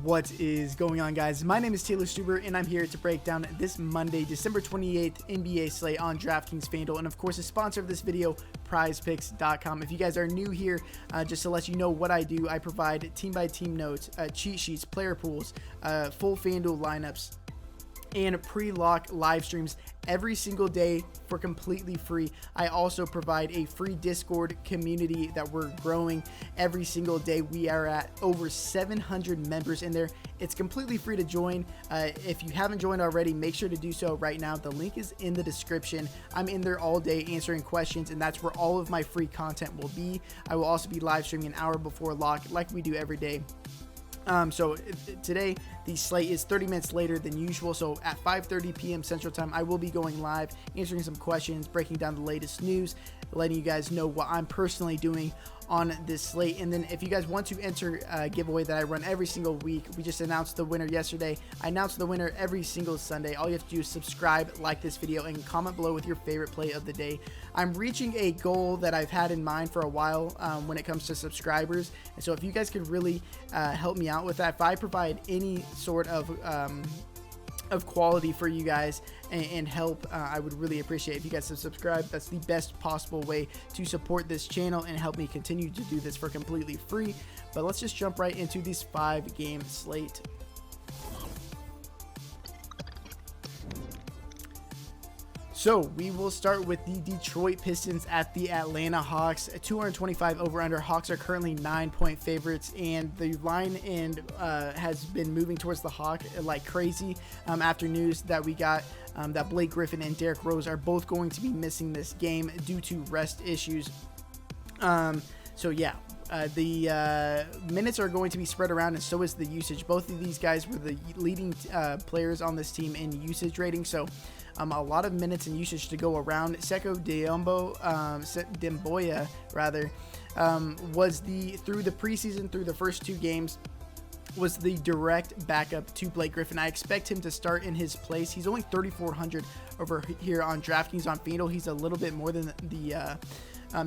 What is going on, guys? My name is Taylor Stuber, and I'm here to break down this Monday, December 28th NBA slate on Draftkings Fanduel, and of course, the sponsor of this video, PrizePicks.com. If you guys are new here, just to let you know what I do, I provide team-by-team notes, cheat sheets, player pools, full Fanduel lineups, and pre-lock live streams every single day for completely free. I also provide a free Discord community that we're growing every single day. We are at over 700 members in there. It's completely free to join. If you haven't joined already, make sure to do so right now. The link is in the description. I'm in there all day answering questions, and that's where all of my free content will be. I will also be live streaming an hour before lock like we do every day. So today the slate is 30 minutes later than usual, so at 5:30 p.m. Central Time I will be going live, answering some questions, breaking down the latest news, letting you guys know what I'm personally doing on this slate. And then if you guys want to enter a giveaway that I run every single week, we just announced the winner yesterday. I announce the winner every single Sunday. All you have to do is subscribe, like this video, and comment below with your favorite play of the day. I'm reaching a goal that I've had in mind for a while when it comes to subscribers, and so if you guys could really help me out with that, if I provide any sort of quality for you guys and help, I would really appreciate if you guys subscribe. That's the best possible way to support this channel and help me continue to do this for completely free. But let's just jump right into this 5-game slate. So we will start with the Detroit Pistons at the Atlanta Hawks. 225 over under. Hawks are currently 9-point favorites, and the line has been moving towards the Hawk like crazy after news that we got that Blake Griffin and Derrick Rose are both going to be missing this game due to rest issues. So yeah, the minutes are going to be spread around, and so is the usage. Both of these guys were the leading players on this team in usage rating, so a lot of minutes and usage to go around. Sekou Demboya was through the preseason, through the first 2 games, was the direct backup to Blake Griffin. I expect him to start in his place. He's only 3,400 over here on DraftKings. On Fanduel, he's a little bit more than the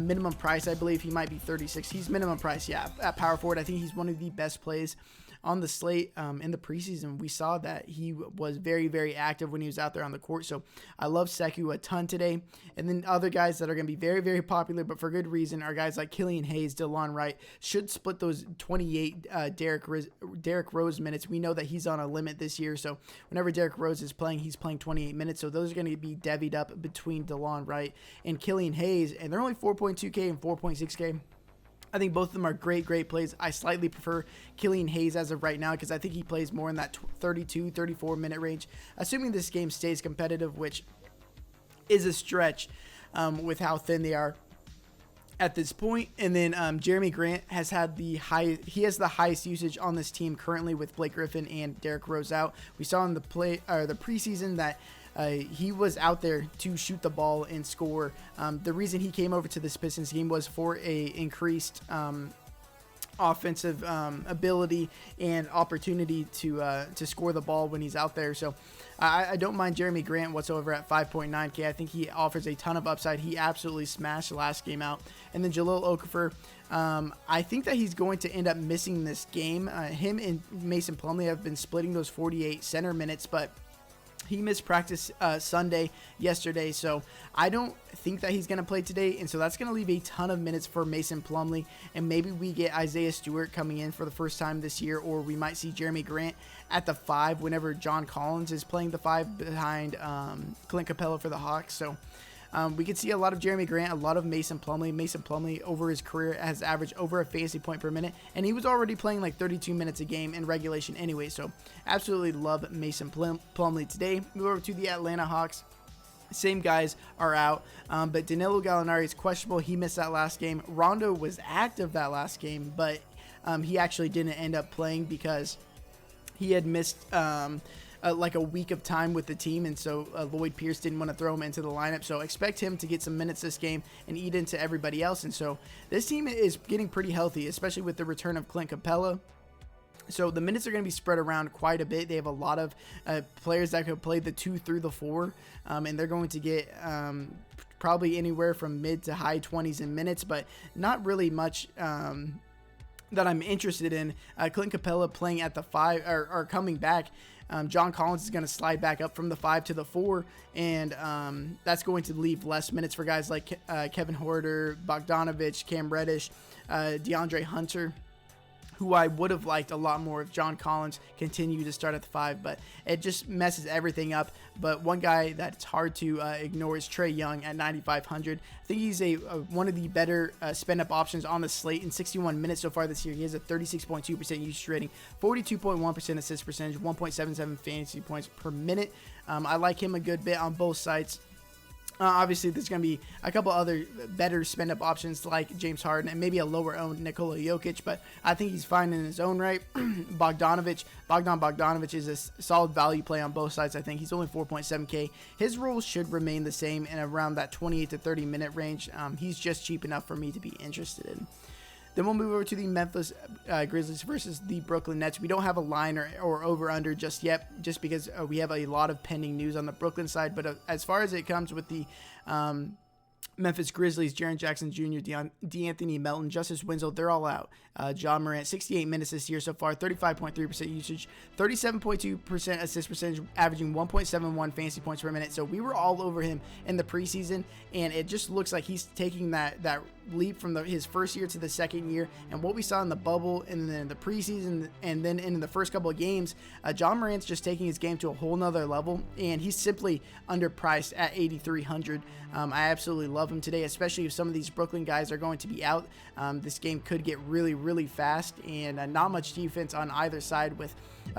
minimum price. I believe he might be 36. He's minimum price, yeah, at power forward. I think he's one of the best plays on the slate. In the preseason, we saw that he was very, very active when he was out there on the court. So I love Sekou a ton today. And then other guys that are going to be very, very popular, but for good reason, are guys like Killian Hayes, DeLon Wright. Should split those 28 Derrick Rose minutes. We know that he's on a limit this year. So whenever Derrick Rose is playing, he's playing 28 minutes. So those are going to be divvied up between DeLon Wright and Killian Hayes. And they're only 4.2K and 4.6K. I think both of them are great plays. I slightly prefer Killian Hayes as of right now because I think he plays more in that 32, 34 minute range, assuming this game stays competitive, which is a stretch with how thin they are at this point. And then Jeremy Grant has had the highest usage on this team currently with Blake Griffin and Derrick Rose out. We saw in the preseason that he was out there to shoot the ball and score. The reason he came over to this Pistons game was for a increased offensive ability and opportunity to score the ball when he's out there. So I don't mind Jeremy Grant whatsoever at 5.9K. I think he offers a ton of upside. He absolutely smashed the last game out. And then Jahlil Okafor, I think that he's going to end up missing this game. Him and Mason Plumlee have been splitting those 48 center minutes, but he missed practice yesterday, so I don't think that he's going to play today, and so that's going to leave a ton of minutes for Mason Plumlee, and maybe we get Isaiah Stewart coming in for the first time this year, or we might see Jeremy Grant at the 5 whenever John Collins is playing the 5 behind Clint Capella for the Hawks. So we could see a lot of Jeremy Grant, a lot of Mason Plumlee. Mason Plumlee over his career has averaged over a fantasy point per minute, and he was already playing like 32 minutes a game in regulation anyway, so absolutely love Mason Plumlee today. Move over to the Atlanta Hawks. Same guys are out, but Danilo Gallinari is questionable. He missed that last game. Rondo was active that last game, but he actually didn't end up playing because he had missed like a week of time with the team, and so Lloyd Pierce didn't want to throw him into the lineup. So expect him to get some minutes this game and eat into everybody else. And so this team is getting pretty healthy, especially with the return of Clint Capella. So the minutes are going to be spread around quite a bit. They have a lot of players that could play the 2 through the 4, and they're going to get probably anywhere from mid to high 20s in minutes, but not really much that I'm interested in. Clint Capella playing at the 5 or coming back. John Collins is going to slide back up from the 5 to the 4, and that's going to leave less minutes for guys like Kevin Huerter, Bogdanovich, Cam Reddish, DeAndre Hunter, who I would have liked a lot more if John Collins continued to start at the 5, but it just messes everything up. But one guy that's hard to ignore is Trae Young at 9,500. I think he's one of the better spend-up options on the slate. In 61 minutes so far this year, he has a 36.2% usage rating, 42.1% assist percentage, 1.77 fantasy points per minute. I like him a good bit on both sides. Obviously, there's going to be a couple other better spend-up options like James Harden and maybe a lower-owned Nikola Jokic, but I think he's fine in his own right. Bogdan Bogdanovich is a solid value play on both sides. I think he's only 4.7K. His role should remain the same in around that 28 to 30-minute range. He's just cheap enough for me to be interested in. Then we'll move over to the Memphis Grizzlies versus the Brooklyn Nets. We don't have a line or over-under just yet, just because we have a lot of pending news on the Brooklyn side. But as far as it comes with the Memphis Grizzlies, Jaren Jackson Jr., DeAnthony Melton, Justice Winslow, they're all out. John Morant, 68 minutes this year so far, 35.3% usage, 37.2% assist percentage, averaging 1.71 fantasy points per minute. So we were all over him in the preseason, and it just looks like he's taking that leap from his first year to the second year. And what we saw in the bubble and then the preseason and then in the first couple of games, John Morant's just taking his game to a whole nother level, and he's simply underpriced at 8,300. I absolutely love him today, especially if some of these Brooklyn guys are going to be out. This game could get really, really fast, and not much defense on either side with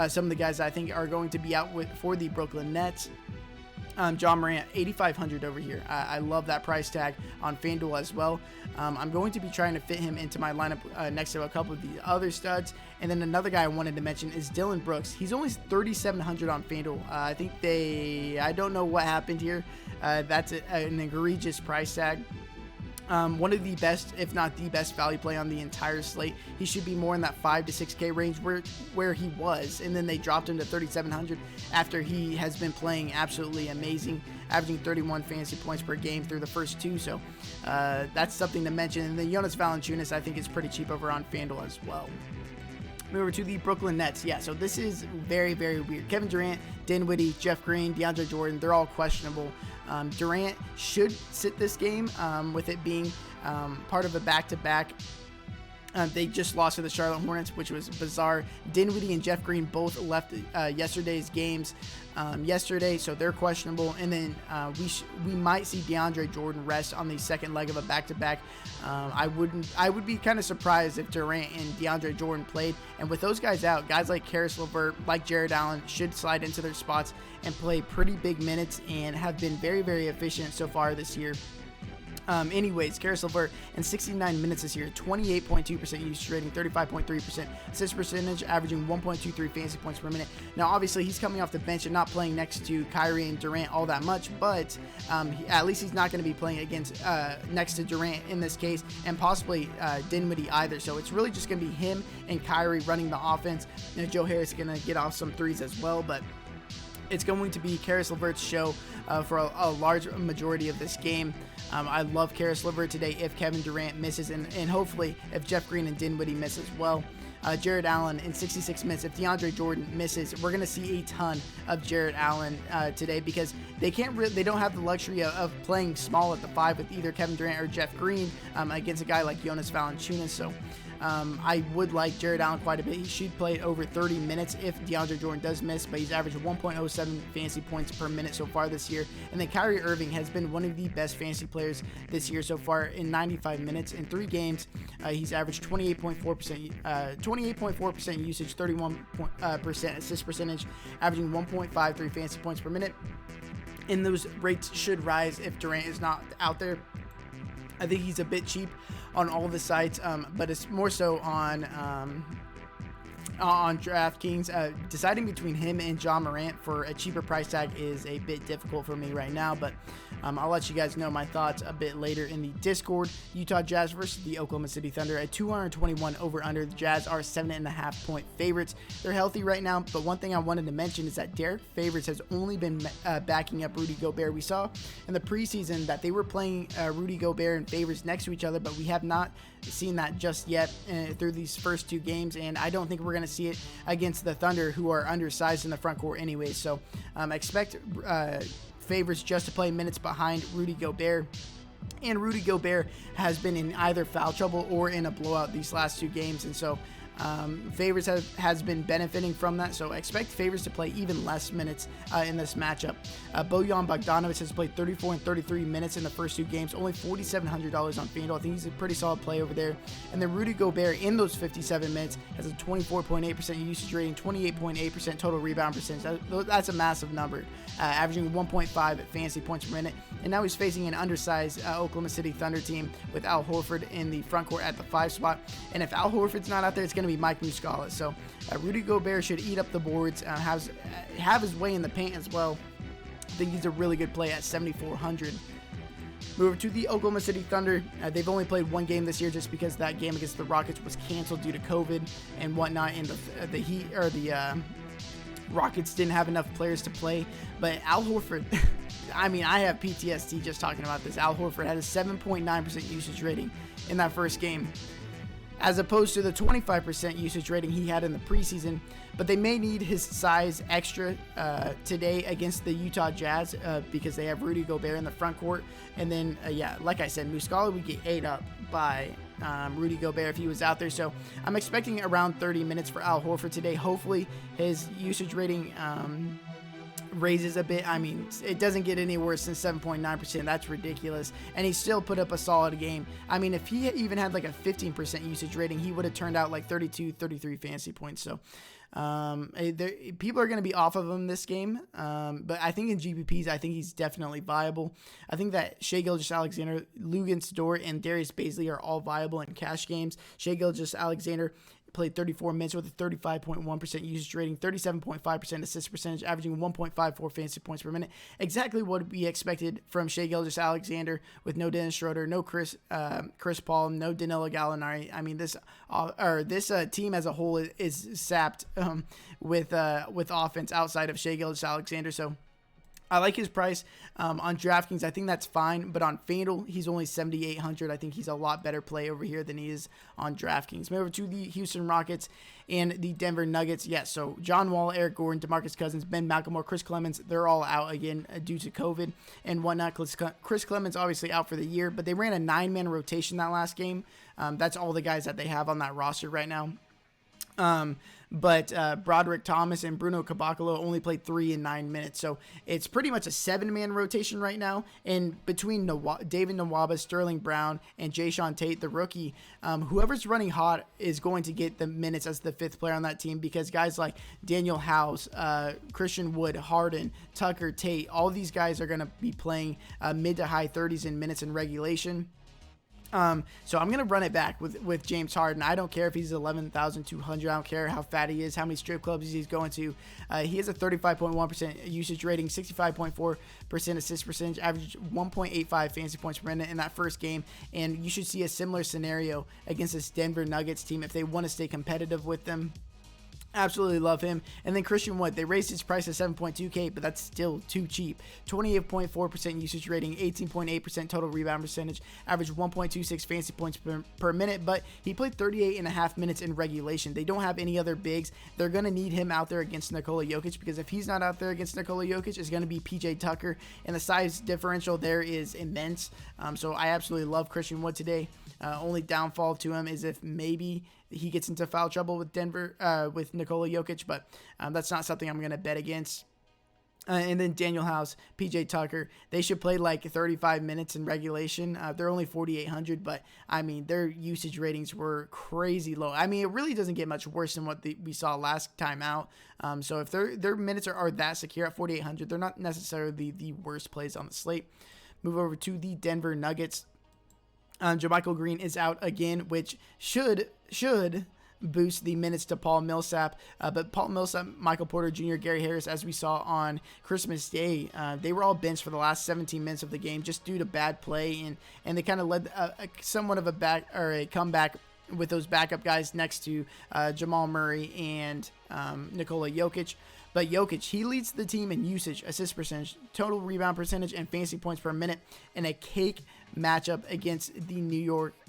some of the guys I think are going to be out for the Brooklyn Nets. John Morant, 8,500 over here. I love that price tag on FanDuel as well. I'm going to be trying to fit him into my lineup next to a couple of the other studs. And then another guy I wanted to mention is Dillon Brooks. He's only 3,700 on FanDuel. I think I don't know what happened here. That's an egregious price tag. One of the best, if not the best value play on the entire slate. He should be more in that 5 to 6K range where he was, and then they dropped him to 3,700 after he has been playing absolutely amazing, averaging 31 fantasy points per game through the first 2. So that's something to mention. And then Jonas Valanciunas, I think, is pretty cheap over on FanDuel as well. Move over to the Brooklyn Nets. Yeah, so this is very, very weird. Kevin Durant, Dinwiddie, Jeff Green, DeAndre Jordan, they're all questionable. Durant should sit this game with it being part of a back-to-back. They just lost to the Charlotte Hornets, which was bizarre. Dinwiddie and Jeff Green both left yesterday's games yesterday, so they're questionable. And then we might see DeAndre Jordan rest on the second leg of a back-to-back. I would be kind of surprised if Durant and DeAndre Jordan played. And with those guys out, guys like Caris LeVert, like Jared Allen, should slide into their spots and play pretty big minutes and have been very, very efficient so far this year. Anyways, Caris LeVert in 69 minutes this year, 28.2% usage rating, 35.3% assist percentage, averaging 1.23 fantasy points per minute. Now, obviously, he's coming off the bench and not playing next to Kyrie and Durant all that much, but at least he's not going to be playing against next to Durant in this case, and possibly Dinwiddie either. So it's really just going to be him and Kyrie running the offense. You know, Joe Harris is going to get off some threes as well, but it's going to be Caris LeVert's show for a large majority of this game. I love Caris LeVert today if Kevin Durant misses, and hopefully if Jeff Green and Dinwiddie miss as well. Jared Allen in 66 minutes. If DeAndre Jordan misses, we're going to see a ton of Jared Allen today because they don't have the luxury of playing small at the 5 with either Kevin Durant or Jeff Green against a guy like Jonas Valanciunas. So I would like Jared Allen quite a bit. He should play over 30 minutes if DeAndre Jordan does miss, but he's averaged 1.07 fantasy points per minute so far this year. And then Kyrie Irving has been one of the best fantasy players this year so far in 95 minutes. In 3 games, he's averaged 28.4% usage, 31% assist percentage, averaging 1.53 fantasy points per minute. And those rates should rise if Durant is not out there. I think he's a bit cheap on all of the sites, but it's more so on on DraftKings. Deciding between him and John Morant for a cheaper price tag is a bit difficult for me right now, but I'll let you guys know my thoughts a bit later in the Discord. Utah Jazz versus the Oklahoma City Thunder at 221 over/under. The Jazz are 7.5-point favorites. They're healthy right now, but one thing I wanted to mention is that Derek Favors has only been backing up Rudy Gobert. We saw in the preseason that they were playing Rudy Gobert and Favors next to each other, but we have not seen that just yet through these first two games, and I don't think we're going to see it against the Thunder, who are undersized in the front court anyway. So expect Favors just to play minutes behind Rudy Gobert. And Rudy Gobert has been in either foul trouble or in a blowout these last two games, and so Favors has been benefiting from that, so expect Favors to play even less minutes in this matchup. Bojan Bogdanovic has played 34 and 33 minutes in the first two games, only $4,700 on FanDuel. I think he's a pretty solid play over there. And then Rudy Gobert in those 57 minutes has a 24.8% usage rating, 28.8% total rebound percentage. That's a massive number, averaging 1.5 fantasy points per minute. And now he's facing an undersized Oklahoma City Thunder team with Al Horford in the front court at the 5 spot. And if Al Horford's not out there, it's going to be Mike Muscala. So Rudy Gobert should eat up the boards, have his way in the paint as well. I think he's a really good play at 7,400. Move over to the Oklahoma City Thunder. They've only played one game this year just because that game against the Rockets was canceled due to COVID and whatnot, and the Rockets didn't have enough players to play. But Al Horford, I mean, I have PTSD just talking about this. Al Horford had a 7.9% usage rating in that first game, as opposed to the 25% usage rating he had in the preseason. But they may need his size extra today against the Utah Jazz because they have Rudy Gobert in the front court. And then, like I said, Muscala would get ate up by Rudy Gobert if he was out there. So I'm expecting around 30 minutes for Al Horford today. Hopefully his usage rating raises a bit. I mean, it doesn't get any worse than 7.9%. That's ridiculous. And he still put up a solid game. I mean, if he even had like a 15% usage rating, he would have turned out like 32, 33 fantasy points. So people are going to be off of him this game. But I think in GPPs, I think he's definitely viable. I think that Shai Gilgeous-Alexander, Luguentz Dort, and Darius Bazley are all viable in cash games. Shai Gilgeous-Alexander played 34 minutes with a 35.1% usage rating, 37.5% assist percentage, averaging 1.54 fantasy points per minute. Exactly what we expected from Shai Gilgeous-Alexander with no Dennis Schroeder, no Chris Paul, no Danilo Gallinari. I mean, this team as a whole is sapped with offense outside of Shai Gilgeous-Alexander. So I like his price on DraftKings. I think that's fine, but on FanDuel, he's only 7,800. I think he's a lot better play over here than he is on DraftKings. Move over to the Houston Rockets and the Denver Nuggets. Yes, so John Wall, Eric Gordon, DeMarcus Cousins, Ben McLemore, Chris Clemens, they're all out again due to COVID and whatnot. Chris Clemens obviously out for the year, but they ran a 9-man rotation that last game. That's all the guys that they have on that roster right now. But Broderick Thomas and Bruno Caboclo only played 3 in 9 minutes. So it's pretty much a 7-man rotation right now. And between David Nwaba, Sterling Brown, and Jayshawn Tate, the rookie, whoever's running hot is going to get the minutes as the 5th player on that team, because guys like Daniel House, Christian Wood, Harden, Tucker, Tate, all these guys are going to be playing mid to high 30s in minutes in regulation. So I'm going to run it back with James Harden. I don't care if he's 11,200. I don't care how fat he is, how many strip clubs he's going to. He has a 35.1% usage rating, 65.4% assist percentage, average 1.85 fantasy points per minute in that first game. And you should see a similar scenario against this Denver Nuggets team if they want to stay competitive with them. Absolutely love him. And then Christian Wood, they raised his price to $7.2K, but that's still too cheap. 28.4% usage rating, 18.8% total rebound percentage, average 1.26 fantasy points per minute, but he played 38.5 minutes in regulation. They don't have any other bigs. They're going to need him out there against Nikola Jokic, because if he's not out there against Nikola Jokic, it's going to be PJ Tucker, and the size differential there is immense. So I absolutely love Christian Wood today. Only downfall to him is if maybe he gets into foul trouble with Denver, with Nikola Jokic, but that's not something I'm going to bet against. And then Daniel House, PJ Tucker, they should play like 35 minutes in regulation. They're only 4,800, but I mean, their usage ratings were crazy low. I mean, it really doesn't get much worse than what we saw last time out. So if their minutes are that secure at 4,800, they're not necessarily the worst plays on the slate. Move over to the Denver Nuggets. JaMychal Green is out again, which should boost the minutes to Paul Millsap, but Paul Millsap, Michael Porter Jr., Gary Harris, as we saw on Christmas Day, they were all benched for the last 17 minutes of the game just due to bad play, and they kind of led somewhat of a comeback with those backup guys next to Jamal Murray and Nikola Jokic. But Jokic, he leads the team in usage, assist percentage, total rebound percentage, and fantasy points per minute in a cake matchup against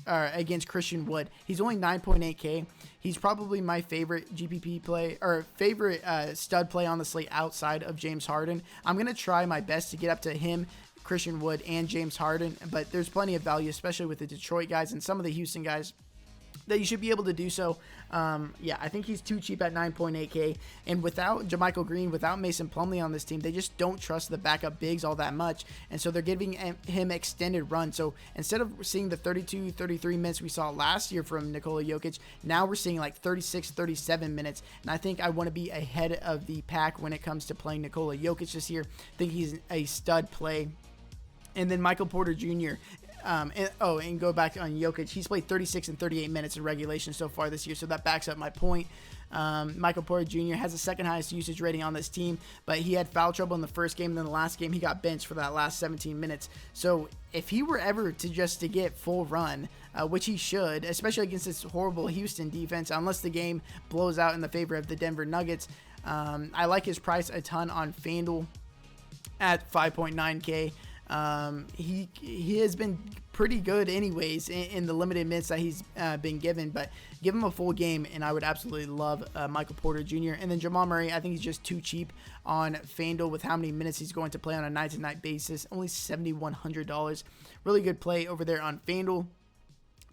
against Christian Wood. He's only 9.8K. He's probably my favorite GPP play, or favorite stud play on the slate outside of James Harden. I'm going to try my best to get up to him, Christian Wood, and James Harden, but there's plenty of value, especially with the Detroit guys and some of the Houston guys, that you should be able to do so. Yeah, I think he's too cheap at 9.8K. And without JaMychal Green, without Mason Plumlee on this team, they just don't trust the backup bigs all that much. And so they're giving him extended run. So instead of seeing the 32, 33 minutes we saw last year from Nikola Jokic, now we're seeing like 36, 37 minutes. And I think I want to be ahead of the pack when it comes to playing Nikola Jokic this year. I think he's a stud play. And then Michael Porter Jr., and go back on Jokic. He's played 36 and 38 minutes in regulation so far this year, so that backs up my point. Michael Porter Jr. has the second highest usage rating on this team, but he had foul trouble in the first game, and then the last game he got benched for that last 17 minutes. So if he were ever to get full run, which he should, especially against this horrible Houston defense, unless the game blows out in the favor of the Denver Nuggets, I like his price a ton on FanDuel at 5.9K. He has been pretty good anyways in the limited minutes that he's been given, but give him a full game and I would absolutely love Michael Porter Jr. And then Jamal Murray, I think he's just too cheap on FanDuel with how many minutes he's going to play on a night-to-night basis. Only $7,100. Really good play over there on FanDuel.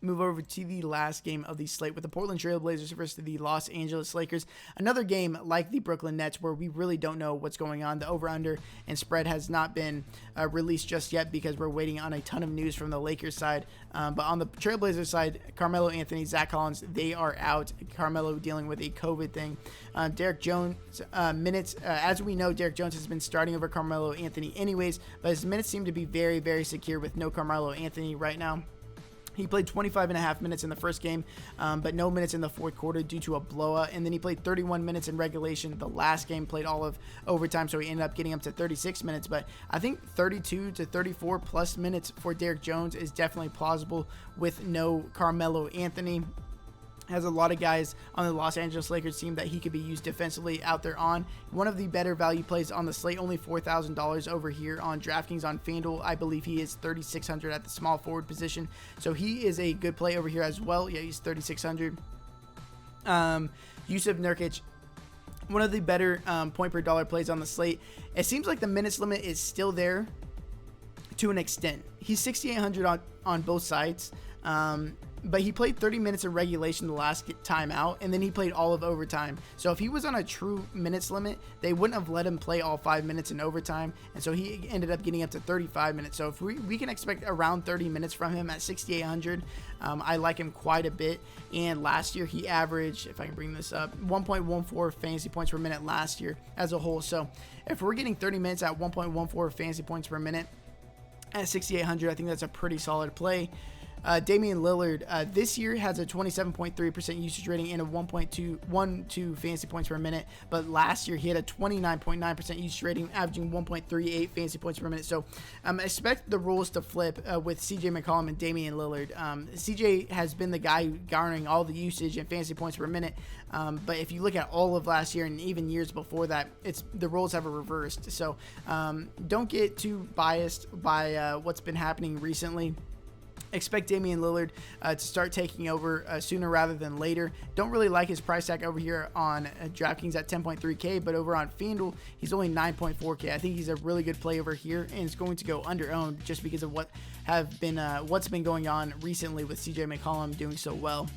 Move over to the last game of the slate with the Portland Trail Blazers versus the Los Angeles Lakers. Another game like the Brooklyn Nets where we really don't know what's going on. The over-under and spread has not been released just yet because we're waiting on a ton of news from the Lakers side. But on the Trailblazers side, Carmelo Anthony, Zach Collins, they are out. Carmelo dealing with a COVID thing. Derek Jones, minutes. As we know, Derek Jones has been starting over Carmelo Anthony anyways, but his minutes seem to be very, very secure with no Carmelo Anthony right now. He played 25 and a half minutes in the first game, but no minutes in the fourth quarter due to a blowout. And then he played 31 minutes in regulation. The last game played all of overtime, so he ended up getting up to 36 minutes. But I think 32 to 34 plus minutes for Derek Jones is definitely plausible with no Carmelo Anthony. Has a lot of guys on the Los Angeles Lakers team that he could be used defensively out there on. One of the better value plays on the slate, only $4,000 over here on DraftKings on FanDuel. I believe he is $3,600 at the small forward position. So he is a good play over here as well. Yeah, he's $3,600. Yusuf Nurkic, one of the better point per dollar plays on the slate. It seems like the minutes limit is still there to an extent. He's $6,800 on both sides. But he played 30 minutes of regulation the last time out, and then he played all of overtime. So if he was on a true minutes limit, they wouldn't have let him play all 5 minutes in overtime, and so he ended up getting up to 35 minutes. So if we can expect around 30 minutes from him at 6,800, I like him quite a bit. And last year he averaged, if I can bring this up, 1.14 fantasy points per minute last year as a whole. So if we're getting 30 minutes at 1.14 fantasy points per minute at 6,800, I think that's a pretty solid play. Damian Lillard this year has a 27.3% usage rating and a 1.212 fantasy points per minute, but last year he had a 29.9% usage rating, averaging 1.38 fantasy points per minute. So expect the rules to flip with CJ McCollum and Damian Lillard. CJ has been the guy garnering all the usage and fantasy points per minute, but if you look at all of last year and even years before that, the roles have reversed. So don't get too biased by what's been happening recently. Expect Damian Lillard to start taking over sooner rather than later. Don't really like his price tag over here on DraftKings at 10.3K, but over on FanDuel, he's only 9.4K. I think he's a really good play over here, and it's going to go under-owned just because of what's been going on recently with CJ McCollum doing so well.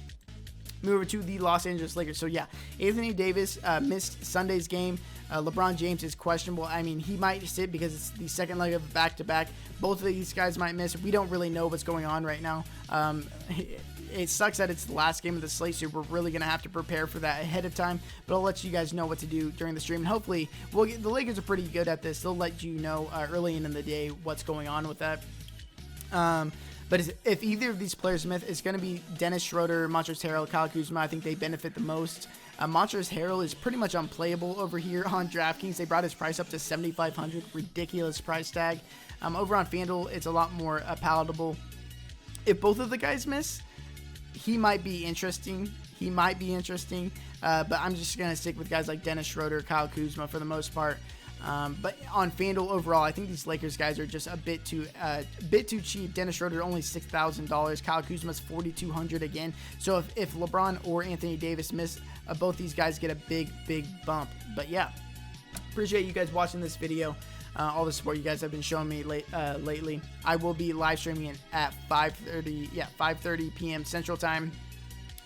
Move over to the Los Angeles Lakers. So yeah, Anthony Davis missed Sunday's game. LeBron James is questionable. I mean, he might sit because it's the second leg of back-to-back. Both of these guys might miss. We don't really know what's going on right now. It sucks that it's the last game of the slate, so we're really going to have to prepare for that ahead of time. But I'll let you guys know what to do during the stream. And hopefully, the Lakers are pretty good at this. They'll let you know early in the day what's going on with that. But if either of these players miss, it's going to be Dennis Schroeder, Montrezl Harrell, Kyle Kuzma. I think they benefit the most. Montrezl Harrell is pretty much unplayable over here on DraftKings. They brought his price up to $7,500, ridiculous price tag. Over on FanDuel, it's a lot more palatable. If both of the guys miss, he might be interesting. But I'm just going to stick with guys like Dennis Schroeder, Kyle Kuzma for the most part. But on FanDuel overall, I think these Lakers guys are just a bit too cheap. Dennis Schroeder only $6,000. Kyle Kuzma's $4,200 again. So if LeBron or Anthony Davis miss, both these guys get a big bump. But yeah, appreciate you guys watching this video. All the support you guys have been showing me lately. I will be live streaming it at 5:30 p.m. Central Time,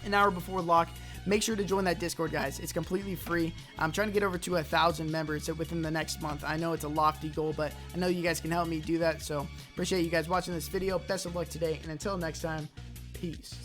an hour before lock. Make sure to join that Discord, guys. It's completely free. I'm trying to get over to 1,000 members within the next month. I know it's a lofty goal, but I know you guys can help me do that. So appreciate you guys watching this video. Best of luck today, and until next time, peace.